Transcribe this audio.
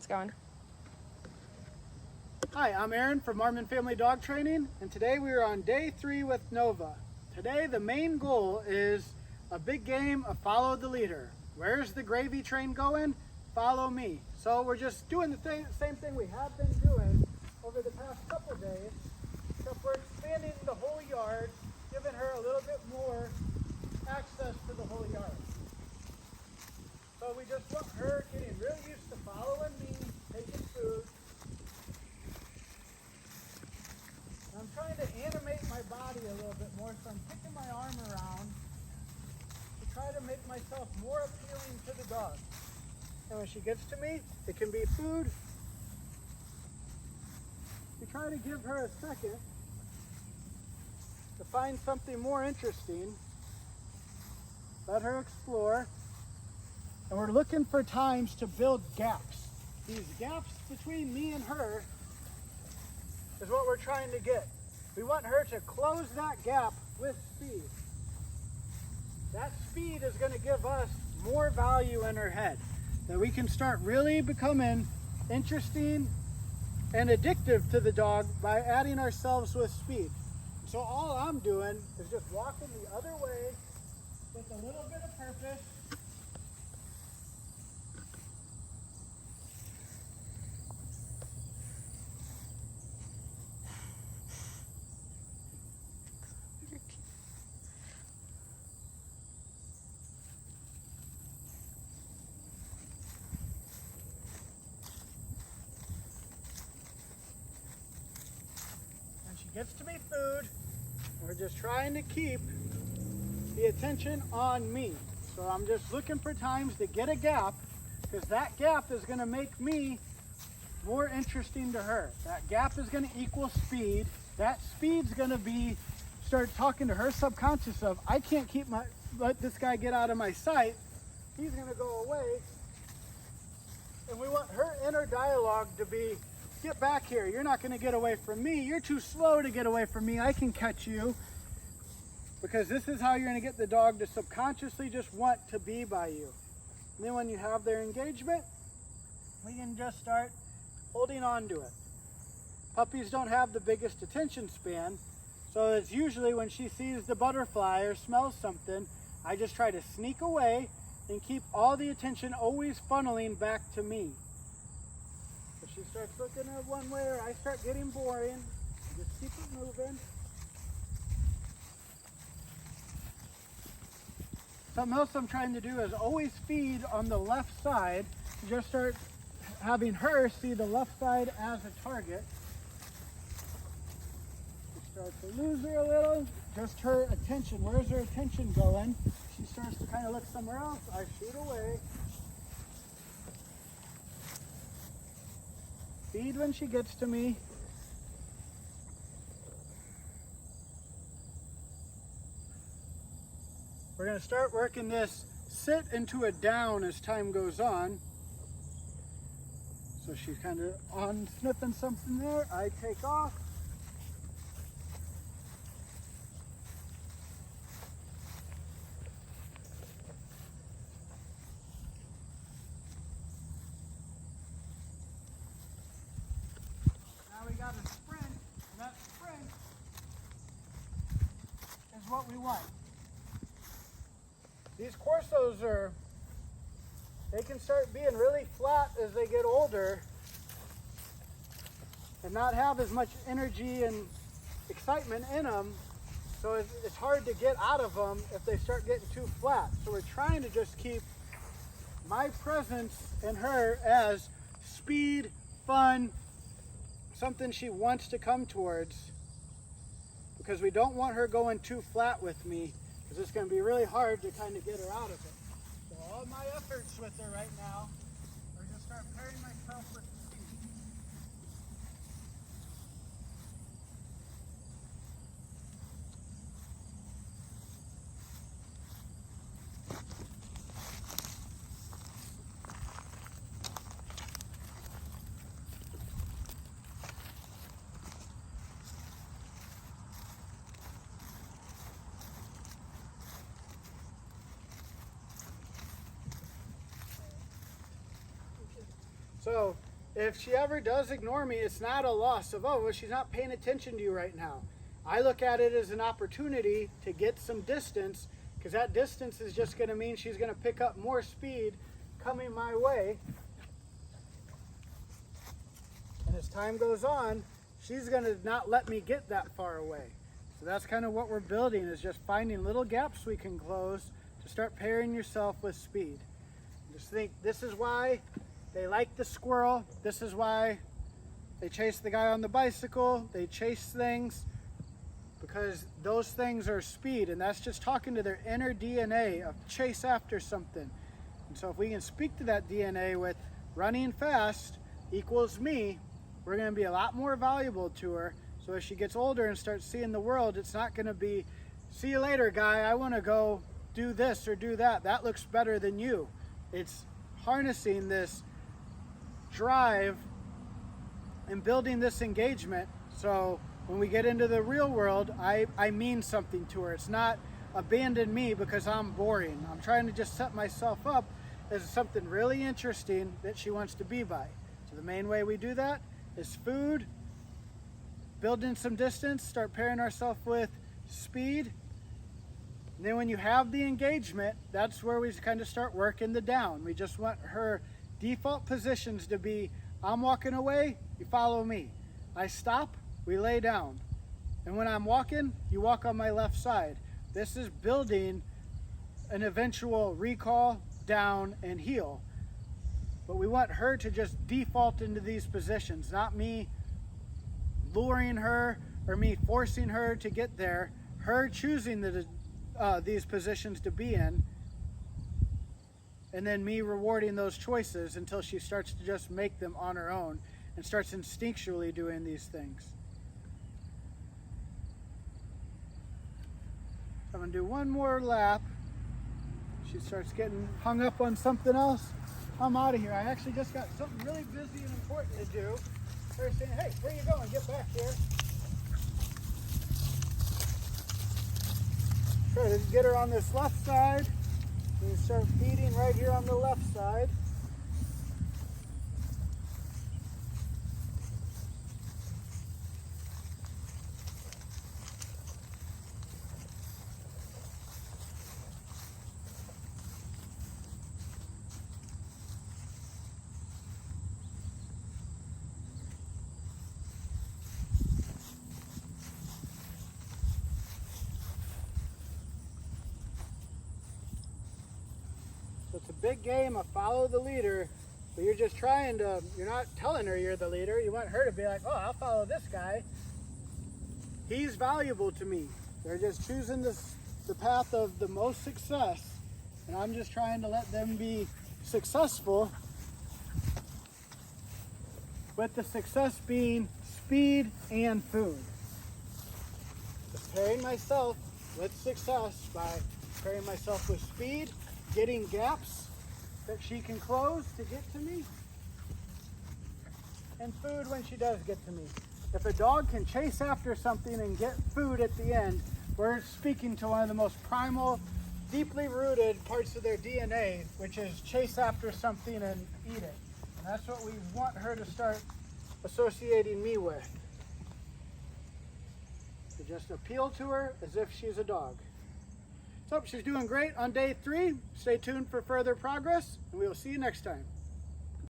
it's going. Hi, I'm Aaron from Marmon Family Dog Training, and today we are on day 3 with Nova. Today the main goal is a big game of follow the leader. Where's the gravy train going? Follow me. So we're just doing the same thing we have been doing over the past couple days, except we're expanding the whole yard, giving her a little bit more access to the whole yard. So we just want her getting real used to following me, taking food. I'm trying to animate my body a little bit more, so I'm kicking my arm around to try to make myself more appealing to the dog. And when she gets to me, it can be food. We try to give her a second to find something more interesting. Let her explore. And we're looking for times to build gaps. These gaps between me and her is what we're trying to get. We want her to close that gap with speed. That speed is going to give us more value in her head. That we can start really becoming interesting and addictive to the dog by adding ourselves with speed. So all I'm doing is just walking the other way with a little bit of purpose. Gets to me food. We're just trying to keep the attention on me. So I'm just looking for times to get a gap, because that gap is going to make me more interesting to her. That gap is going to equal speed. That speed's going to be start talking to her subconscious of, I can't let this guy get out of my sight. He's going to go away. And we want her inner dialogue to be, get back here. You're not going to get away from me. You're too slow to get away from me. I can catch you. Because this is how you're going to get the dog to subconsciously just want to be by you. And then when you have their engagement, we can just start holding on to it. Puppies don't have the biggest attention span. So it's usually when she sees the butterfly or smells something, I just try to sneak away and keep all the attention always funneling back to me. She starts looking at one way or I start getting boring. Just keep it moving. Something else I'm trying to do is always feed on the left side. Just start having her see the left side as a target. She starts to lose her a little. Just her attention. Where's her attention going? She starts to kind of look somewhere else. I shoot away. Feed when she gets to me. We're going to start working this sit into a down as time goes on. So she's kind of on sniffing something there. I take off. We got a sprint, and that sprint is what we want. These Corsos they can start being really flat as they get older and not have as much energy and excitement in them. So it's hard to get out of them if they start getting too flat. So we're trying to just keep my presence in her as speed, fun, something she wants to come towards, because we don't want her going too flat with me, because it's going to be really hard to kind of get her out of it. So all my efforts with her right now are just start pairing myself with the speed. So if she ever does ignore me, it's not a loss of, oh, well, she's not paying attention to you right now. I look at it as an opportunity to get some distance, because that distance is just going to mean she's going to pick up more speed coming my way. And as time goes on, she's going to not let me get that far away. So that's kind of what we're building, is just finding little gaps we can close to start pairing yourself with speed. Just think, this is why they like the squirrel. This is why they chase the guy on the bicycle. They chase things because those things are speed, and that's just talking to their inner DNA of chase after something. And so if we can speak to that DNA with running fast equals me, we're going to be a lot more valuable to her. So as she gets older and starts seeing the world, it's not going to be, see you later, guy, I want to go do this or do that. That looks better than you. It's harnessing this drive and building this engagement. So when we get into the real world, I mean something to her. It's not abandon me because I'm boring. I'm trying to just set myself up as something really interesting that she wants to be by. So the main way we do that is food, building some distance, start pairing ourselves with speed. And then when you have the engagement, that's where we kind of start working the down. We just want her default positions to be, I'm walking away, you follow me. I stop, we lay down. And when I'm walking, you walk on my left side. This is building an eventual recall, down, and heel. But we want her to just default into these positions, not me luring her or me forcing her to get there. Her choosing these positions to be in, and then me rewarding those choices until she starts to just make them on her own and starts instinctually doing these things. I'm going to do one more lap. She starts getting hung up on something else, I'm out of here. I actually just got something really busy and important to do. They're saying, hey, where you going? Get back here. Try to get her on this left side. And start feeding right here on the left side. It's a big game of follow the leader, but you're just trying to, you're not telling her you're the leader. You want her to be like, oh, I'll follow this guy. He's valuable to me. They're just choosing the path of the most success, and I'm just trying to let them be successful, with the success being speed and food. Just pairing myself with success by pairing myself with speed, getting gaps that she can close to get to me, and food when she does get to me. If a dog can chase after something and get food at the end, we're speaking to one of the most primal, deeply rooted parts of their DNA, which is chase after something and eat it. And that's what we want her to start associating me with. To just appeal to her as if she's a dog. So she's doing great on day 3. Stay tuned for further progress, and we will see you next time.